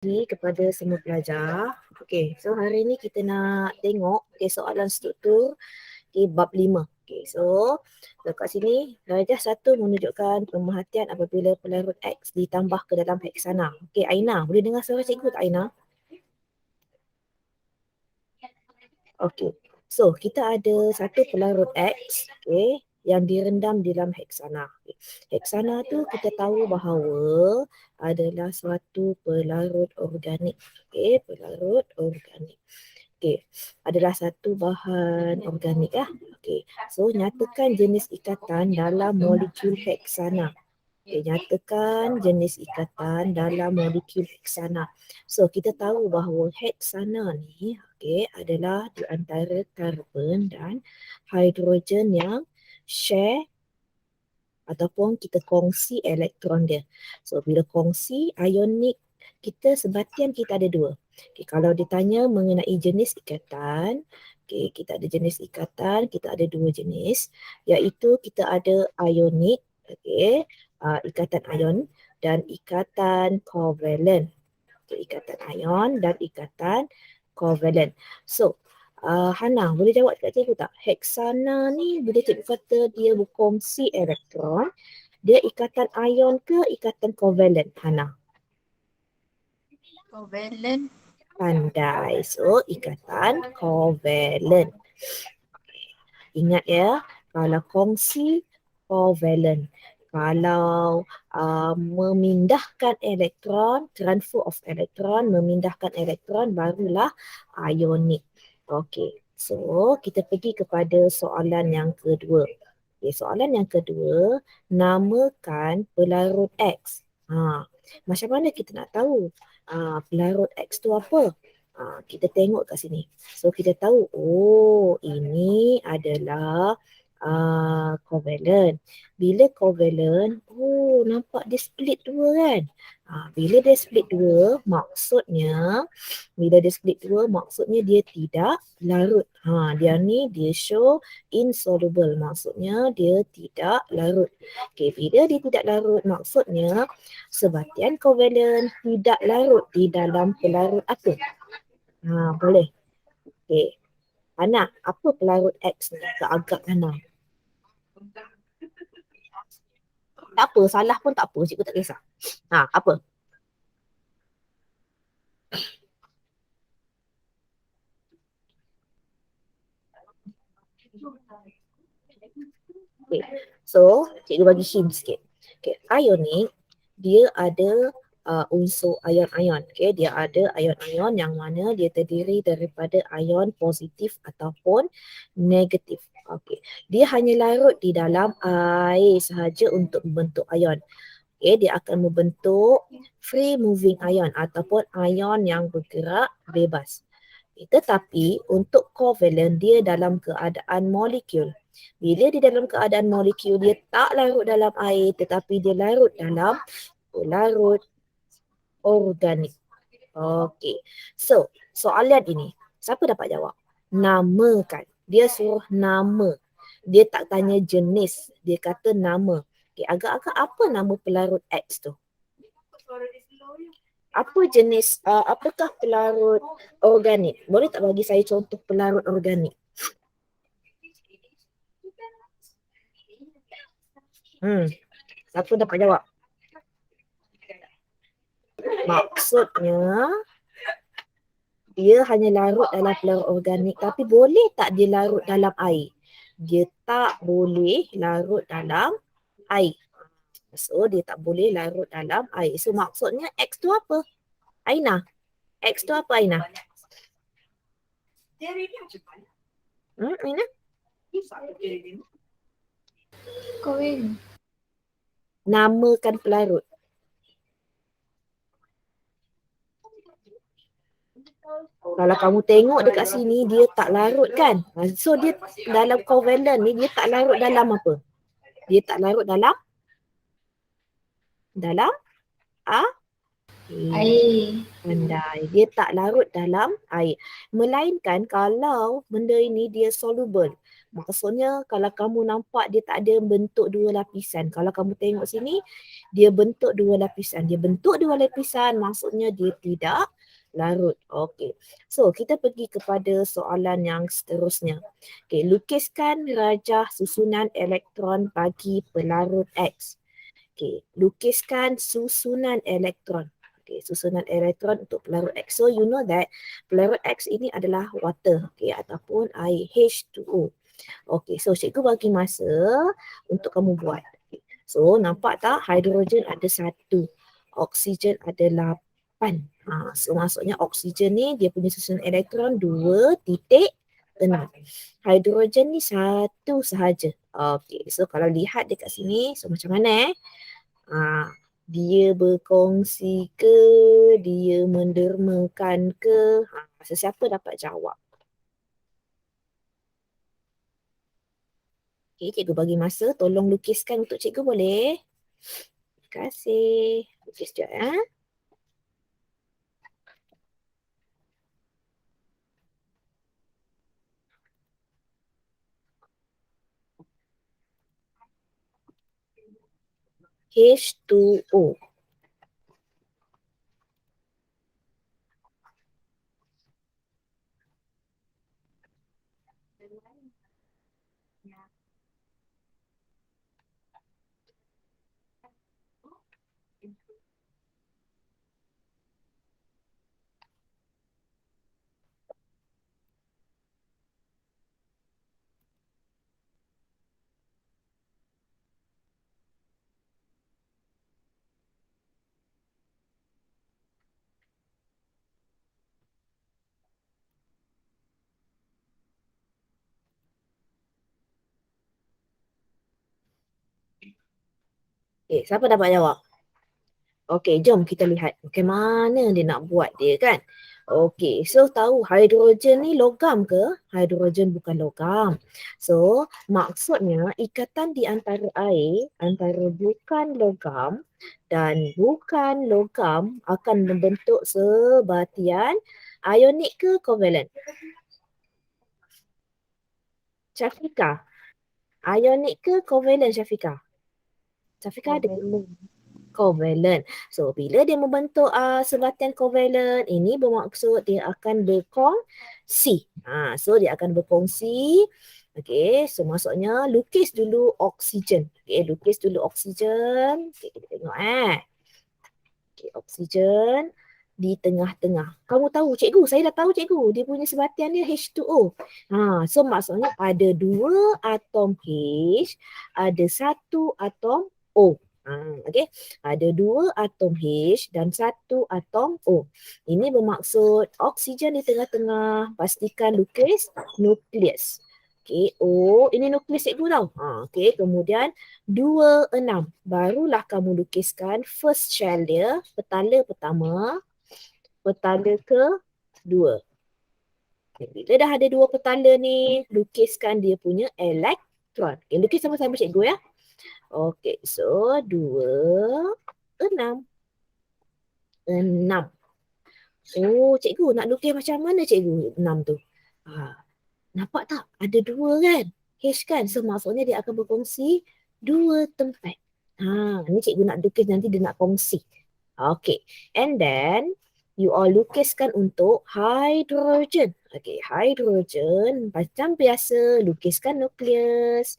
Kepada semua pelajar. Okey, so hari ni kita nak tengok soalan struktur bab 5. Okey, so kat sini darjah 1 menunjukkan pemerhatian apabila pelarut X ditambah ke dalam heksana. Okey, Aina, boleh dengar suara cikgu tak Aina? Okey. So, kita ada satu pelarut X, yang direndam dalam heksana. Heksana tu kita tahu bahawa adalah suatu pelarut organik. Pelarut organik. Adalah satu bahan organik lah. So nyatakan jenis ikatan dalam molekul heksana. Nyatakan jenis ikatan dalam molekul heksana. So kita tahu bahawa heksana ni adalah di antara karbon dan hidrogen yang share ataupun kita kongsi elektron dia. So bila kongsi ionik kita sebatian kita ada dua. Kalau ditanya mengenai jenis ikatan, kita ada jenis ikatan, kita ada dua jenis, iaitu kita ada ionik, ikatan ion dan ikatan covalent. Ikatan ion dan ikatan covalent. So, Hana, boleh jawab kat cikgu tak? Heksana ni bila cikgu kata dia berkongsi elektron, dia ikatan ion ke ikatan covalent, Hana? Covalent. Pandai. So, ikatan covalent. Ingat ya, kalau kongsi covalent. Kalau memindahkan elektron, transfer of elektron, memindahkan elektron barulah ionik. Okey, so kita pergi kepada soalan yang kedua. Soalan yang kedua, namakan pelarut X. Macam mana kita nak tahu pelarut X tu apa? Kita tengok kat sini. So kita tahu, ini adalah covalent. Bila covalent, nampak dia split dua kan? Bila dia split dua, maksudnya dia tidak larut. Dia ni dia show insoluble, maksudnya dia tidak larut. Bila dia tidak larut, maksudnya sebatian covalent tidak larut di dalam pelarut apa? Boleh. Ana, apa pelarut X ni? Agak Ana. Tak apa, salah pun tak apa. Cikgu tak kisah. Apa? So, cikgu bagi hint sikit. Ionik, dia ada unsur ion-ion. Dia ada ion-ion yang mana dia terdiri daripada ion positif ataupun negatif. Dia hanya larut di dalam air sahaja untuk membentuk ion. Dia akan membentuk free moving ion ataupun ion yang bergerak bebas. Tetapi untuk covalent dia dalam keadaan molekul. Bila dia dalam keadaan molekul, dia tak larut dalam air tetapi dia larut dalam pelarut organik. Okey. So, soalan ini, siapa dapat jawab? Namakan. Dia suruh nama. Dia tak tanya jenis. Dia kata nama. Agak-agak apa nama pelarut X tu? Apa jenis, apakah pelarut organik? Boleh tak bagi saya contoh pelarut organik? Siapa dapat jawab? Maksudnya dia hanya larut dalam pelarut organik, tapi boleh tak dia larut dalam air? Dia tak boleh larut dalam air. So dia tak boleh larut dalam air. So maksudnya X tu apa? Aina. X tu apa Aina? Aina? Covalent. Namakan pelarut. Kalau kamu tengok dekat sini, dia tak larut kan? So dia dalam covalent ni, dia tak larut dalam apa? Dia tak larut dalam Air. Pandai. Dia tak larut dalam air. Melainkan kalau benda ini dia soluble. Maksudnya kalau kamu nampak dia tak ada bentuk dua lapisan. Kalau kamu tengok sini, dia bentuk dua lapisan. Dia bentuk dua lapisan maksudnya dia tidak larut. Okey. So, kita pergi kepada soalan yang seterusnya. Okey, lukiskan rajah susunan elektron bagi pelarut X. Okey, lukiskan susunan elektron. Okay, susunan elektron untuk pelarut X. So you know that pelarut X ini adalah water, okay, ataupun air H2O. Okay, so cikgu bagi masa untuk kamu buat. Okay. So nampak tak hidrogen ada 1, oksigen ada 8. So maksudnya oksigen ni dia punya susunan elektron 2.6. Hidrogen ni 1 sahaja. Okay, so kalau lihat dekat sini, so macam mana dia berkongsi ke, dia mendermakan ke, sesiapa dapat jawab. Okay, cikgu bagi masa, tolong lukiskan untuk cikgu boleh? Terima kasih. Lukis sekejap ya. H2O. Okay, siapa dapat jawab? Okey, jom kita lihat bagaimana dia nak buat dia kan. Okey, so tahu hidrogen ni logam ke? Hidrogen bukan logam. So, maksudnya ikatan di antara air, antara bukan logam dan bukan logam akan membentuk sebatian ionik ke kovalent? Syafika, ionik ke kovalent Syafika? Syafika ada covalent. So bila dia membentuk sebatian covalent, ini bermaksud dia akan berkongsi. So dia akan berkongsi. Okey, so maksudnya lukis dulu oksigen. Okey, lukis dulu oksigen. Okey, kita tengok Okey, oksigen di tengah-tengah. Kamu tahu cikgu, saya dah tahu cikgu, dia punya sebatian dia H2O. So maksudnya ada 2 atom H, ada 1 atom O. Okey, ada 2 atom H dan 1 atom O. Ini bermaksud oksigen di tengah-tengah, pastikan lukis nukleus. Okey, O, ini nukleus cikgu tahu. Okey, kemudian 2, 6. Barulah kamu lukiskan first shell dia, petala pertama, petala kedua. Bila dah ada 2 petala ni, lukiskan dia punya elektron. Okay, lukis sama-sama cikgu ya. Okey, so 2, 6. 6. Oh, cikgu nak lukis macam mana cikgu 6 tu? Nampak tak? Ada 2 kan? H kan? So maksudnya dia akan berkongsi 2 tempat. Ni cikgu nak lukis nanti dia nak kongsi. Okay. And then you all lukiskan untuk hidrogen. Okay, hidrogen macam biasa lukiskan nukleus.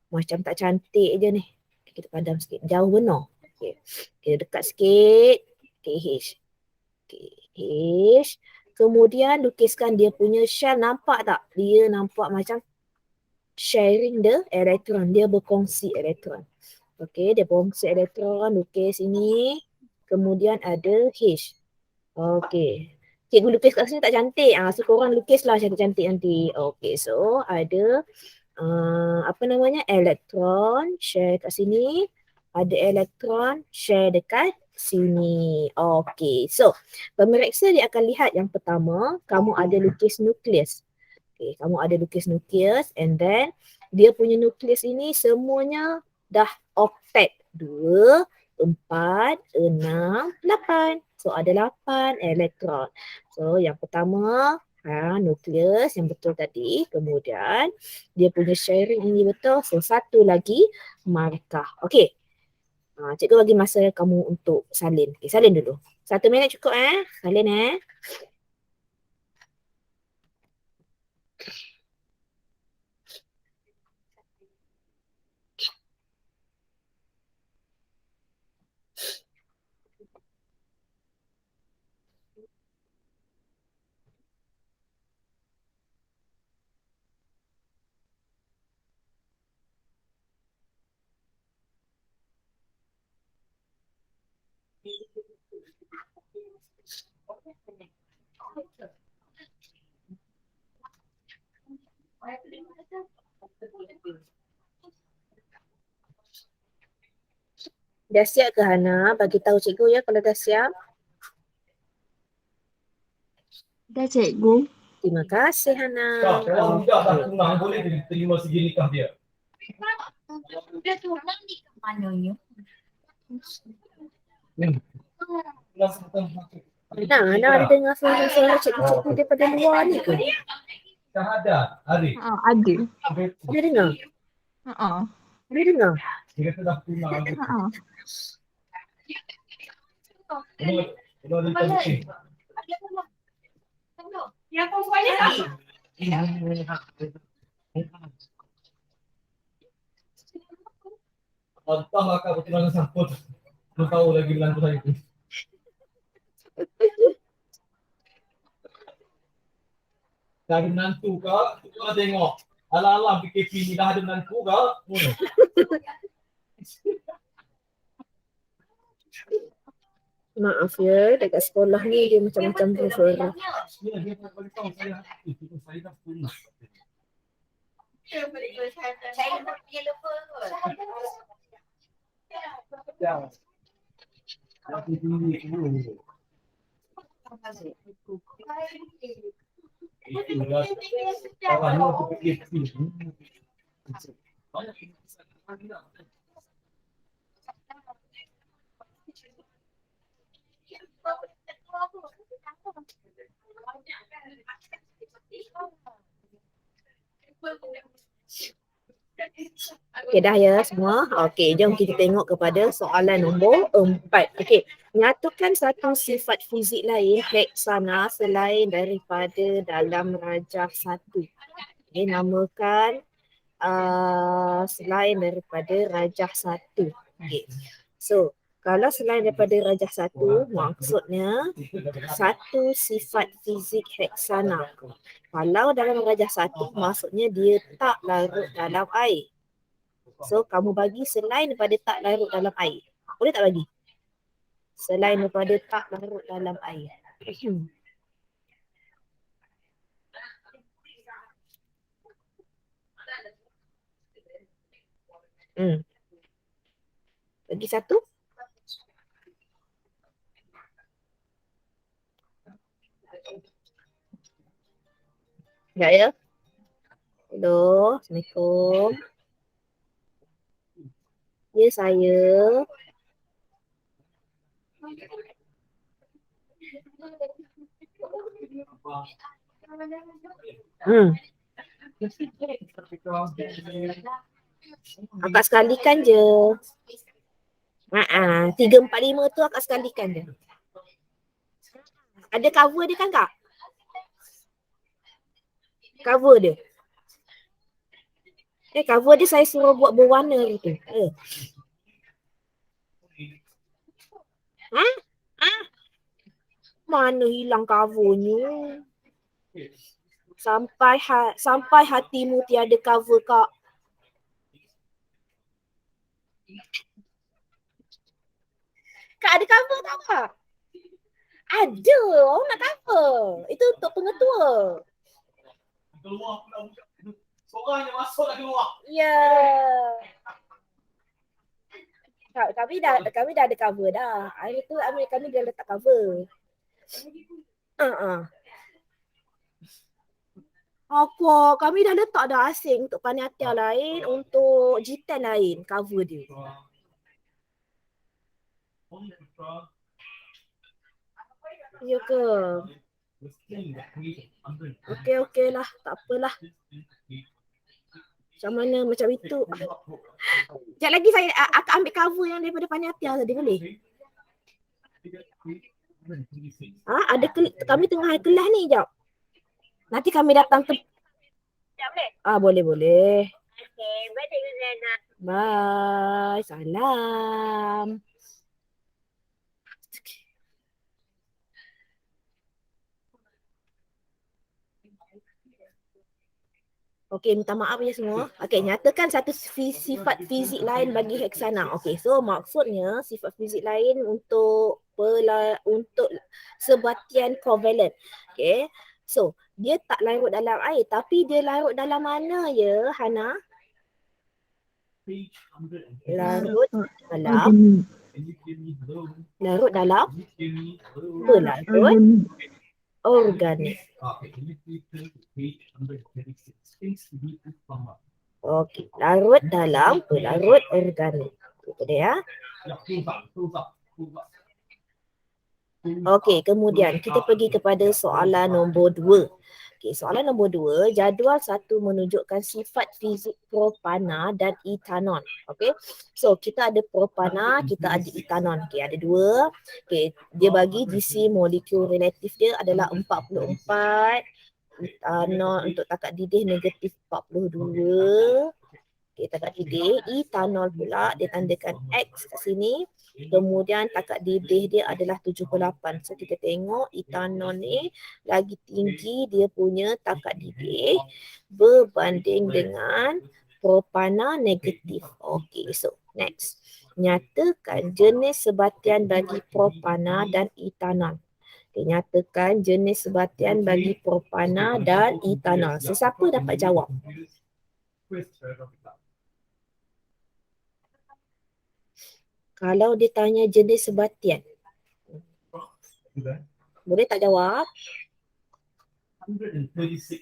Macam tak cantik je ni. Kita padam sikit. Jauh benar. Okay. Kita dekat sikit. Okay, H. Okay, H. Kemudian lukiskan dia punya shell. Nampak tak? Dia nampak macam sharing the electron. Dia berkongsi elektron. Okay, dia berkongsi elektron. Lukis ini. Kemudian ada H. Okay. Cikgu lukis kat sini tak cantik. So korang lukislah cantik-cantik nanti. Okay, so ada elektron share kat sini. Ada elektron share dekat sini. Okay, so pemeriksa dia akan lihat yang pertama, kamu ada lukis nukleus. Okay, kamu ada lukis nukleus and then dia punya nukleus ini semuanya dah octet. 2, 4, 6, 8. So ada 8 elektron. So yang pertama nukleus yang betul tadi. Kemudian dia punya sharing ini betul. So satu lagi markah. Okey. Cikgu bagi masa kamu untuk salin. Okay, salin dulu. 1 minit cukup Salin Dah siap ke Hana? Bagi tahu cikgu ya kalau dah siap. Dah cikgu. Terima kasih Hana. Kalau tidak dah tunang boleh terima segi nikah dia. Dia tunang di mananya? Hana ada dengar suara-suara cikgu-cikgu daripada luar ni ke? Syahadat, Arif. Ada. Ada dengar? Ada dengar? Dia kata dah tunang. Kalau dia tak bikin. Yang perempuannya tak? Entah akak bertunangan siapa tu. Belum tahu lagi menantu saya tu. Dah ada menantu ke? Kita nak tengok. Alam-alam PKP ni dah ada menantu ke? Maaf ya, dekat sekolah ni dia macam-macam suara. Ya, dia tak boleh tahu saya. Saya dah tunang. Saya punya lupa kot. Ya. Tapi tinggi dulu. Itu dah. Kawan ni aku PKP. Okey dah ya semua. Okey, jom kita tengok kepada soalan nombor 4. Okey, nyatukan satu sifat fizik lain heksana selain daripada dalam rajah 1. Okey, namakan selain daripada rajah 1. Okey. So, kalau selain daripada rajah 1, maksudnya satu sifat fizik heksana. Kalau dalam rajah 1, maksudnya dia tak larut dalam air. So, kamu bagi selain daripada tak larut dalam air. Boleh tak bagi? Selain daripada tak larut dalam air. Bagi satu. Sekejap ya. Hello, Assalamualaikum. Ya, saya. Akak sekalikan je. 3, 4, 5 tu akak sekalikan je. Ada cover dia kan kak? Cover dia. Cover dia saya suruh buat berwarna gitu. Mana hilang covernya? Sampai hatimu tiada cover kak. Kak ada cover tak kak? Ada, orang nak cover. Itu untuk pengetua. Keluar pula buka. Seorang yang masuk dah keluar. Ya. Kami dah ada cover dah. Hari tu kami dah letak cover. Apa? Kami dah letak dah asing untuk panitia lain, untuk jitan lain cover dia. Ya ke? Okey lah, tak apalah. Macam mana macam itu. Sekejap lagi saya akan ambil cover yang daripada panitia tadi, boleh? Ada kami tengah kelas ni, jap. Nanti kami datang ke boleh. Okay, bye Cikgu Zainal. Bye. Salam. Okey, minta maaf ya semua. Okey, nyatakan satu sifat fizik lain bagi heksana. Okey, so maksudnya sifat fizik lain untuk sebatian kovalent. Okey. So, dia tak larut dalam air tapi dia larut dalam mana ya, Hana? Larut dalam berlarut organik. Okey, larut dalam berlarut organik. Itu dia. Okey, kemudian kita pergi kepada soalan nombor 2. Okey, soalan nombor 2, jadual 1 menunjukkan sifat fizik propana dan etanon. Okey. So, kita ada propana, kita ada etanon. Okey, ada 2. Okey, dia bagi GC molekul relatif dia adalah 44. Etanon untuk takat didih negatif 42. Okey, takat didih. Etanol pula dia tandakan X kat sini. Kemudian takat didih dia adalah 78. So kita tengok etanol ni lagi tinggi dia punya takat didih berbanding dengan propana negatif. Okey, so next. Nyatakan jenis sebatian bagi propana dan etanol. Okay, nyatakan jenis sebatian bagi propana dan etanol. Sesiapa dapat jawab? Kalau dia tanya jenis sebatian, boleh tak jawab? 136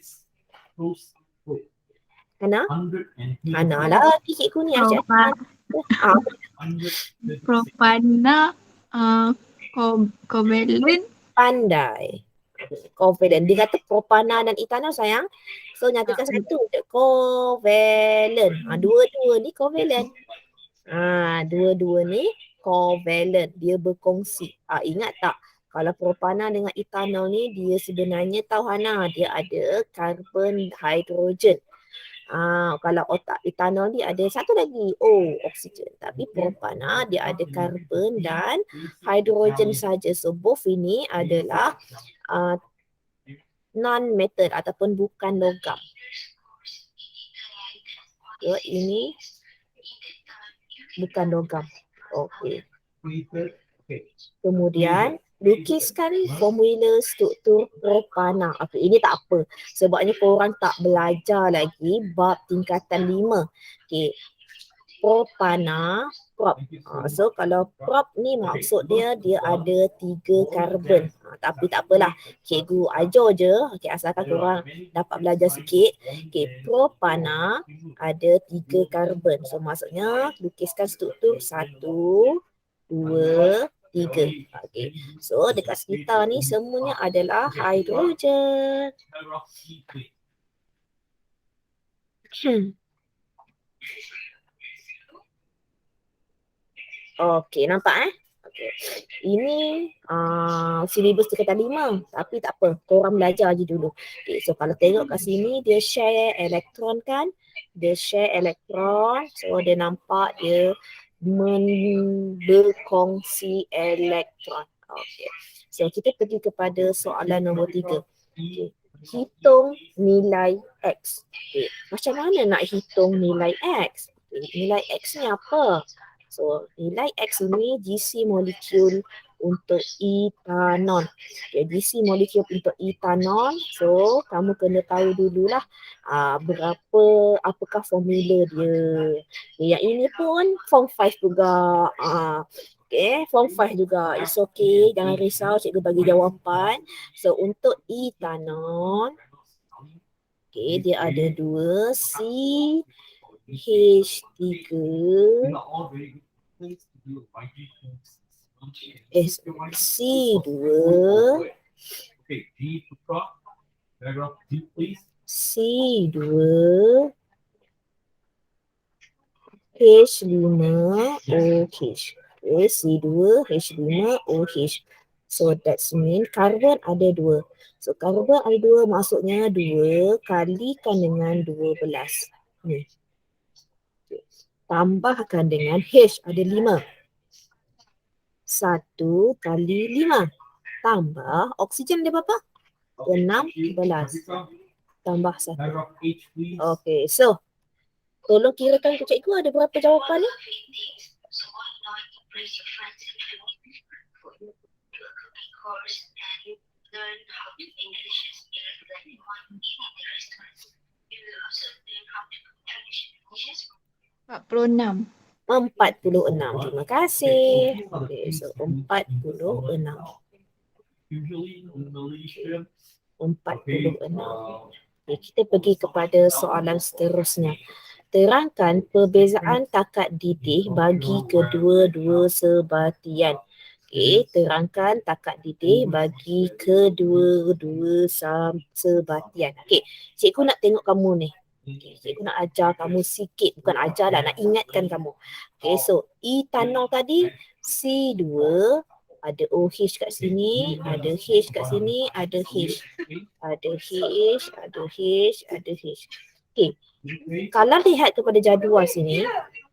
Hana? Hana lah, cikgu ni asyik. Propana covalent. Pandai. Covalent. Dia kata propana dan etanol sayang. So nyatakan satu covalent. Dua-dua ni covalent. Dua-dua ni covalent. Dia berkongsi. Ingat tak? Kalau propana dengan etanol ni dia sebenarnya tahu Hana, dia ada karbon hidrogen. Kalau otak etanol ni ada satu lagi oksigen. Tapi propana dia ada karbon dan hidrogen saja. So both ini adalah non-metal ataupun bukan logam. Ini bukan logam. Okey. Kemudian lukiskan formula struktur propana. Okey, ini tak apa. Sebabnya korang tak belajar lagi bab tingkatan 5. Okey. Propana, prop. So kalau prop ni maksud dia ada 3 karbon. Tapi tak apalah. Cikgu ajar je. Okey, asalkan korang dapat belajar sikit. Okey, propana ada 3 karbon. So maksudnya lukiskan struktur 1, 2, 3. Okey. So dekat sekitar ni semuanya adalah hidrogen. Okey, nampak Okey. Ini silibus tingkatan 5 tapi tak apa, korang belajar je dulu. Okey, so kalau tengok kat sini dia share elektron kan? Dia share elektron. So dia nampak dia berkongsi elektron. Okey. So kita pergi kepada soalan nombor 3. Okey. Hitung nilai X. Okay. Macam mana nak hitung nilai X? Okay. Nilai X ni apa? So nilai X ini GC molekul untuk etanol. Okay, GC molekul untuk etanol. So kamu kena tahu dululah apakah formula dia. Okay, yang ini pun form 5 juga. Okay, form 5 juga. It's okay, jangan risau, cikgu bagi jawapan. So untuk etanol, okay, dia ada 2 CH3 C2 Okay, D Putra. Paragraph D, please. C2 H5OH. Okay, C2 H5OH. So that's mean karbon ada 2. So karbon ada 2 maksudnya 2 kalikan dengan 12. Ni. Okay. Tambahkan dengan H ada 5. 1 kali 5. Tambah oksigen ada berapa? 16. Tambah 1. Paragraph H, please. Okay, so tolong kirakan ke cikgu ada berapa jawapan ni? RM46. 46. Terima kasih. Okay, so 46. Usually in Malaysia. 46. Okay, kita pergi kepada soalan seterusnya. Terangkan perbezaan takat didih bagi kedua-dua sebatian. Okey, terangkan takat didih bagi kedua-dua sebatian. Okey, cikgu nak tengok kamu ni. Okay, cikgu nak ajar kamu sikit, bukan ajar lah, nak ingatkan kamu. Okay, so etanol tadi C2, ada OH kat sini, ada H kat sini, ada H. Ada H, ada H, ada H. Okay, kalau lihat kepada jadual sini,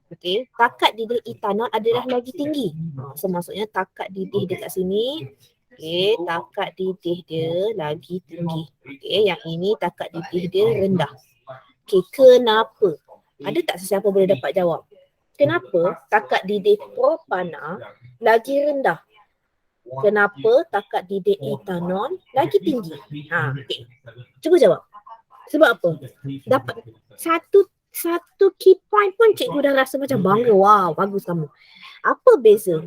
okay, takat didih etanol adalah lagi tinggi. So maksudnya takat didih dekat sini, okay, takat didih dia lagi tinggi. Okay, yang ini takat didih dia rendah. Okay, kenapa? Ada tak sesiapa boleh dapat jawab? Kenapa takat didih propana lagi rendah? Kenapa takat didih etanol lagi tinggi? Okay. Cuba jawab. Sebab apa? Dapat satu key point pun cikgu dah rasa macam bangga. Wow, bagus kamu. Apa beza?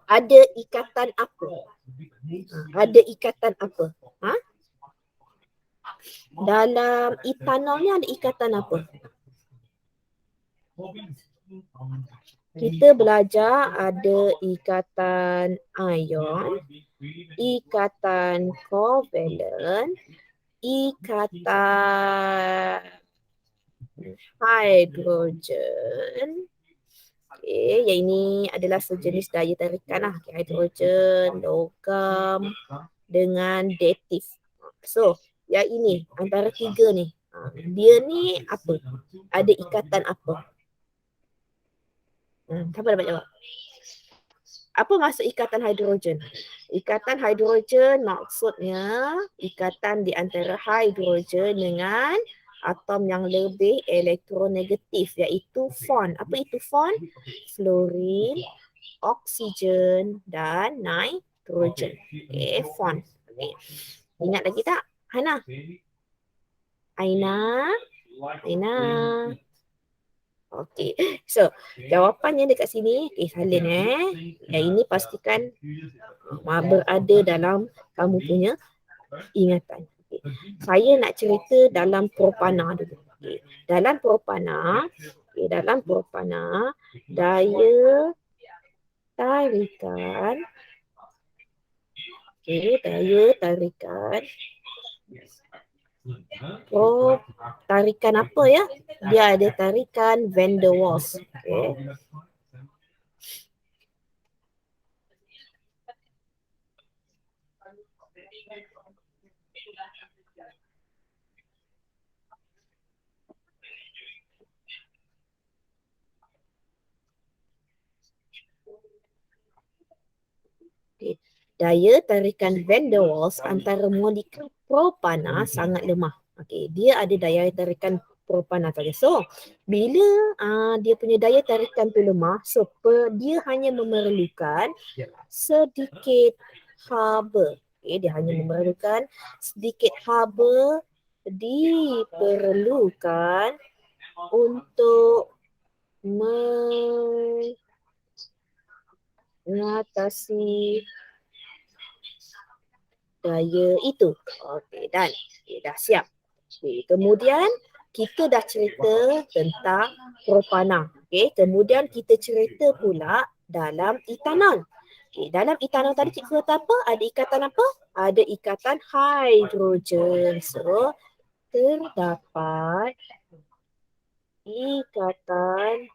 Ada ikatan apa? Ada ikatan apa? Dalam etanol ni ada ikatan apa? Kita belajar ada ikatan ion, ikatan kovalen, ikatan hidrogen. Okay, yang ini adalah sejenis daya tarikan lah. Okay, hidrogen, logam dengan datif. So, yang ini antara tiga ni, dia ni apa? Ada ikatan apa? Siapa dapat jawab? Apa maksud ikatan hidrogen? Ikatan hidrogen maksudnya ikatan di antara hidrogen dengan atom yang lebih elektronegatif, iaitu fon. Apa itu fon? Fluorin, oksigen dan nitrogen. Okay, fon. Okay. Ingat lagi tak? Hana? Aina? Okey. So, jawapannya dekat sini. Okay, salin Yang ini pastikan berada dalam kamu punya ingatan. Okay. Saya nak cerita dalam propana dulu. Okay. Dalam propana, daya tarikan tarikan apa ya? Dia ada tarikan van der Waals. Okay. Okay. Daya tarikan van der Waals antara molekul propana sangat lemah. Okay. Dia ada daya tarikan propana saja. So, bila dia punya daya tarikan tu lemah, so dia hanya memerlukan sedikit haba. Okay. Dia hanya memerlukan sedikit haba diperlukan untuk mengatasi daya itu. Okey, dan dah siap. Okay. Kemudian kita dah cerita tentang propana. Okey, kemudian kita cerita pula dalam etanol. Okay, dalam etanol tadi cikgu kata apa? Ada ikatan apa? Ada ikatan hidrogen. So, terdapat ikatan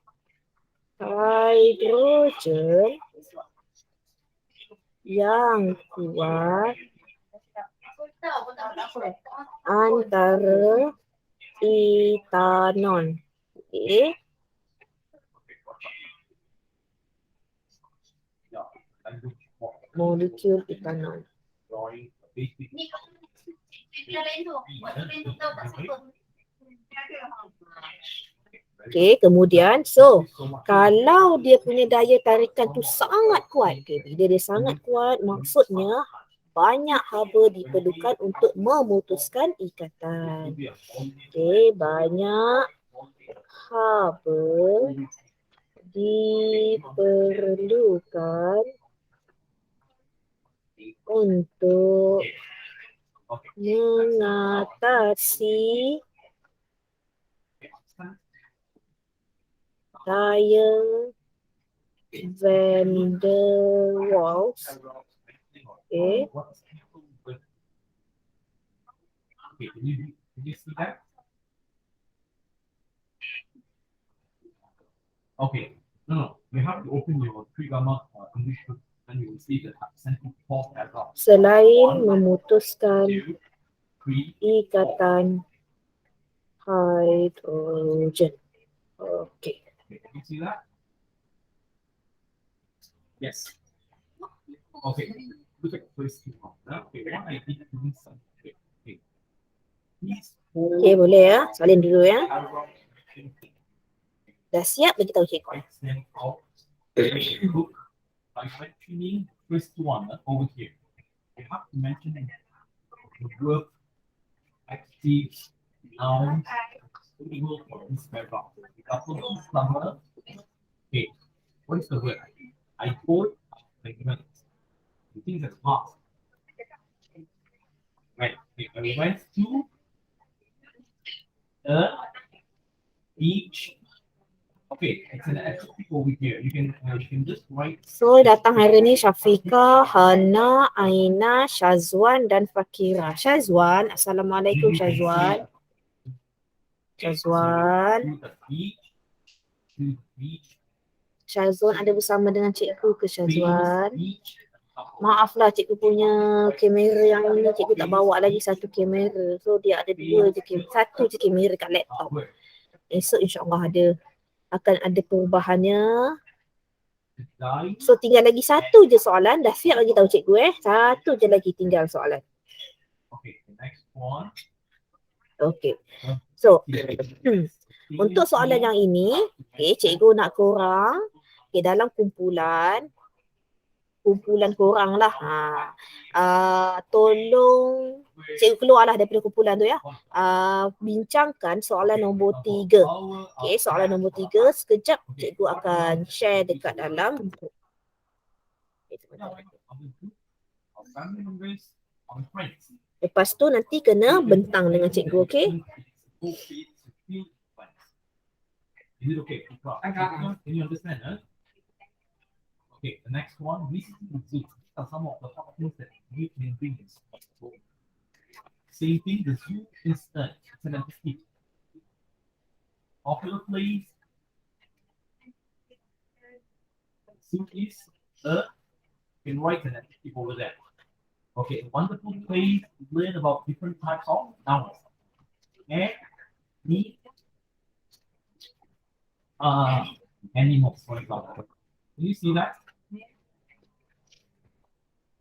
hidrogen yang kuat antara etanol. Okay. Molekul etanol. Okay, kemudian kalau dia punya daya tarikan tu sangat kuat, bila dia sangat kuat maksudnya banyak haba diperlukan untuk memutuskan ikatan. Okay, banyak haba diperlukan untuk mengatasi daya van der Waals. Okay. Okay, can you see that? Okay, no, you have to open your Trigama English book and you will see the central four paragraph. Selain memutuskan 2, 3, ikatan hidrogen. Okay. okay, can you see that? Yes. Okay, look at the first two. Okay, what I did to this. Okay, okay. These four Okay, boleh ya. Salin dulu ya. Dah siap bagi tahu cikgu. writes them out. Look, by mentioning first one over here, you have to mention the verb, active, noun, equal for this paragraph. Example, this number. Okay, what is the word? I told segment. You think that's fast. Right. Okay, I went to a beach. Okay, it's an adjective over here. You can just write. So datang hari ni Syafiqah, Hana, Aina, Syazwan dan Fakira. Syazwan, Assalamualaikum Syazwan. Syazwan. To the beach. To the beach. Syazwan ada bersama dengan cikgu ke Syazwan? Beach. Maaflah cikgu punya kamera yang ini cikgu tak bawa lagi satu kamera. So dia ada dua je kamera, satu je kamera kat laptop. Esok insyaAllah akan ada perubahannya. So tinggal lagi satu je soalan. Dah siap bagi tahu cikgu Satu je lagi tinggal soalan. Okay, the next one. Okay. So untuk soalan yang ini, cikgu nak korang dalam kumpulan korang lah. Tolong cikgu keluarlah daripada kumpulan tu ya. Bincangkan soalan nombor 3. Okay, soalan nombor 3 sekejap cikgu akan share dekat dalam group. Lepas tu nanti kena bentang dengan cikgu, okay? Is it okay? Can you understand? Okay, the next one, this is some of the top things that you can bring in. Same thing, the zoo is it's an adjective. Popular place. Zoo is you can write an adjective over there. Okay, wonderful place, learn about different types of nouns. And meat, animals, for example. Can you see that?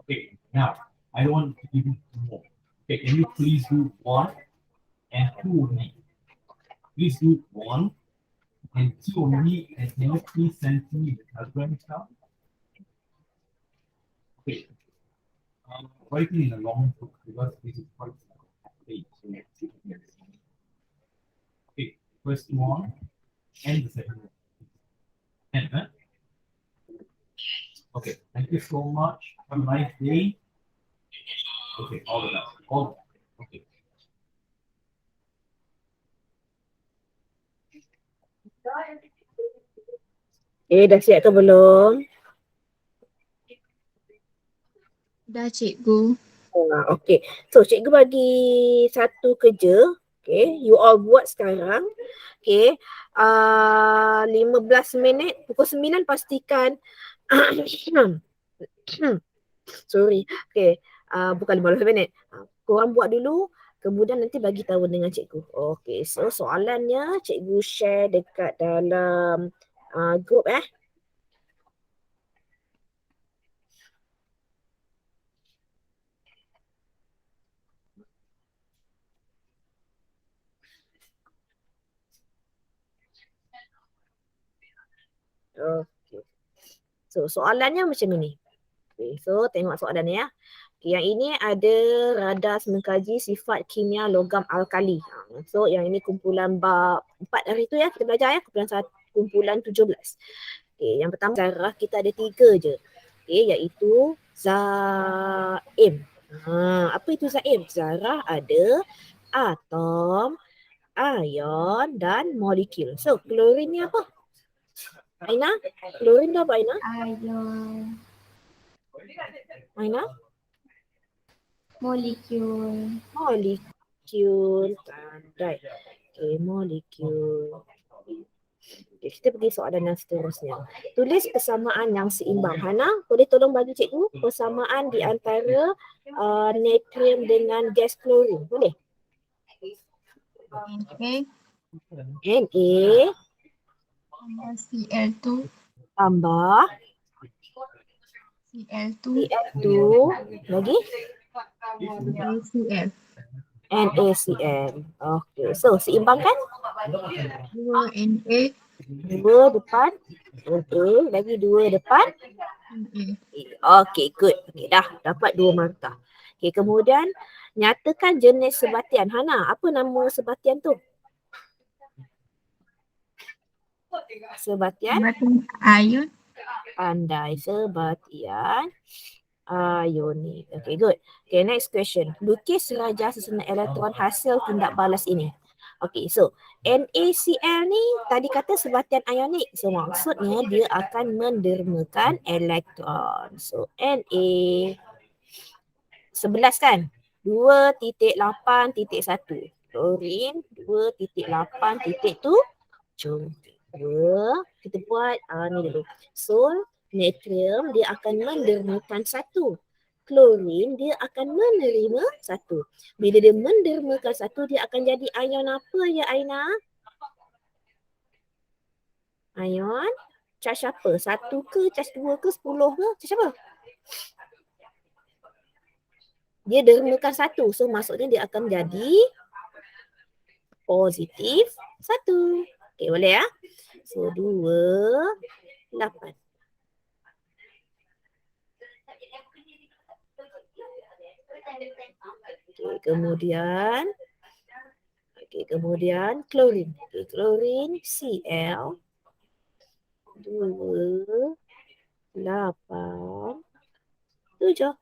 Okay, now I don't want to give you more. Okay, can you please do 1 and 2 only? Please do 1 and 2 only, and can you please send me the calculator now? Okay, writing in a long book because this is quite late. Okay, first one and the second one. And okay, thank you so much. Have a nice day. Okay, all of that. All okay. Dah siap ke belum? Dah cikgu. Okay. So cikgu bagi satu kerja. Okay. You all buat sekarang. Okay. 15 minit. Pukul 9 pastikan. Sorry. Okay. Bukan 15 minit. Korang buat dulu. Kemudian nanti bagi tahu dengan cikgu. Okay. So soalannya cikgu share dekat dalam group Okay. So soalannya macam ini. Okay. So tengok soalan ni ya. Okay, yang ini ada radas mengkaji sifat kimia logam alkali. So yang ini kumpulan bab 4 hari tu ya kita belajar ya. Kumpulan 17. Okay, yang pertama zarah kita ada 3 je. Okay, iaitu zaim. Apa itu zaim? Zarah ada atom, ion dan molekul. So klorin ni apa? Aina? Klorin tu apa Aina? Ion. Aina? Molekul. Molekul. Pandai. Okay, molekul. Okay, kita pergi soalan yang seterusnya. Tulis persamaan yang seimbang. Hana, boleh tolong bagi cikgu persamaan di antara natrium dengan gas klorin. Boleh? Na Na tambah Cl2. tambah Cl2. Cl2 lagi NaCl. NaCl. Okay, so seimbangkan 2 Na. 2 depan Na, lagi 2 depan Na. Okay, good. Okay, dah dapat 2 markah. Okay, kemudian nyatakan jenis sebatian. Hana, apa nama sebatian tu? Sebatian Ion. pandai. Sebatian ionik. Okay, good. Okay, next question. Lukis serajah susunan elektron hasil tindak balas ini. Okay, so NaCl ni tadi kata sebatian ionik. So maksudnya dia akan mendermakan elektron. So Na 11 kan? 2.8.1. Klorin 2.8.7. Kita buat ni dulu. So natrium dia akan mendermakan 1. Klorin dia akan menerima 1. Bila dia mendermakan 1 dia akan jadi ion apa ya Aina? Ion charge apa? 1 ke, charge 2 ke, 10 ke? Charge apa? Dia dermakan 1. So maksudnya dia akan jadi positif 1. Okay, boleh ya? So 2, 8. Kemudian klorin. Klorin Cl 2, 8, 7.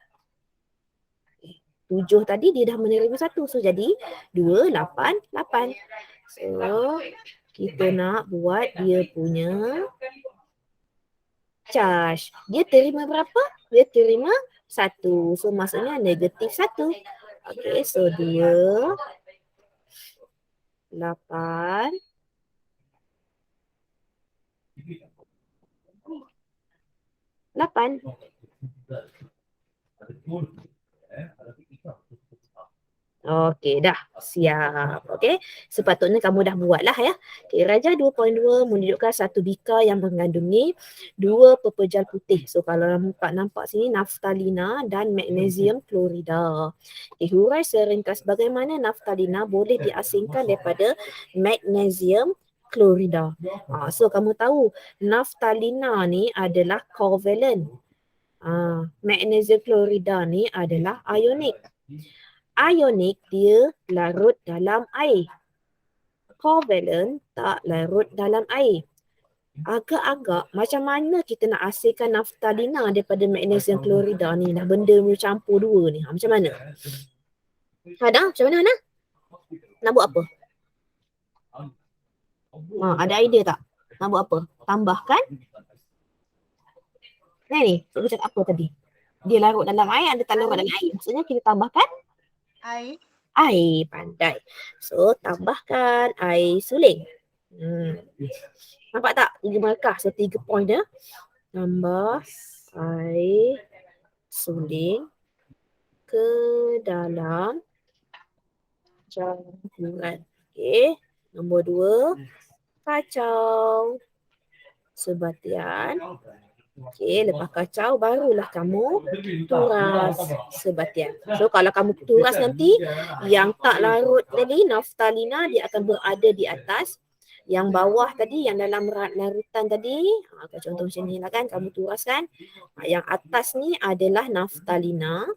7 tadi dia dah menerima 1. So jadi 2, 8, 8. So kita nak buat dia punya charge. Dia terima berapa? Dia terima 1. So maksudnya negatif 1. Okay, so 2, 8, 8. Okey, dah siap. Okey, sepatutnya kamu dah buat lah ya. Okay, Raja 2.2 menunjukkan satu bika yang mengandungi 2 pepejal putih. So kalau nampak sini naftalina dan magnesium klorida. Okay, hurai seringkas bagaimana naftalina boleh diasingkan daripada magnesium klorida. So kamu tahu naftalina ni adalah covalent. Magnesium klorida ni adalah ionik. Ionik dia larut dalam air. Covalent tak larut dalam air. Agak-agak macam mana kita nak hasilkan naftalina daripada magnesium klorida ni. Dah benda campur dua ni. Macam mana? Ada? Macam mana Hana? Nak buat apa? Ada idea tak? Nak buat apa? Tambahkan? Ni, cikgu cakap apa tadi? dia larut dalam air, ada tak larut dalam air. Maksudnya kita tambahkan Air. air. Pandai. So, tambahkan air suling. Nampak tak? 3 markah. So, 3 point dia. Tambah air suling ke dalam campuran. Okey. Nombor 2, kacau sebatian. Okey, lepas kacau barulah kamu turas sebatian. So kalau kamu turas nanti yang tak larut tadi naftalina dia akan berada di atas. Yang bawah tadi yang dalam larutan tadi, contoh macam ni lah kan, kamu turas kan. Yang atas ni adalah naftalina.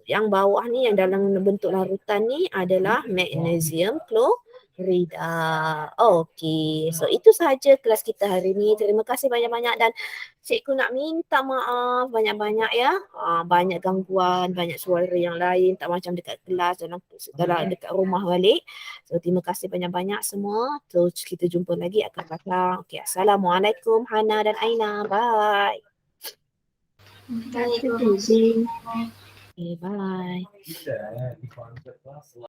Yang bawah ni yang dalam bentuk larutan ni adalah magnesium klorida. Okey, so itu sahaja kelas kita hari ni. Terima kasih banyak-banyak dan cikgu nak minta maaf banyak-banyak ya. Banyak gangguan, banyak suara yang lain tak macam dekat kelas dalam dekat rumah balik. So terima kasih banyak-banyak semua. So kita jumpa lagi akan datang. Okey, assalamualaikum Hana dan Aina. Bye. Terima kasih. Okay, bye.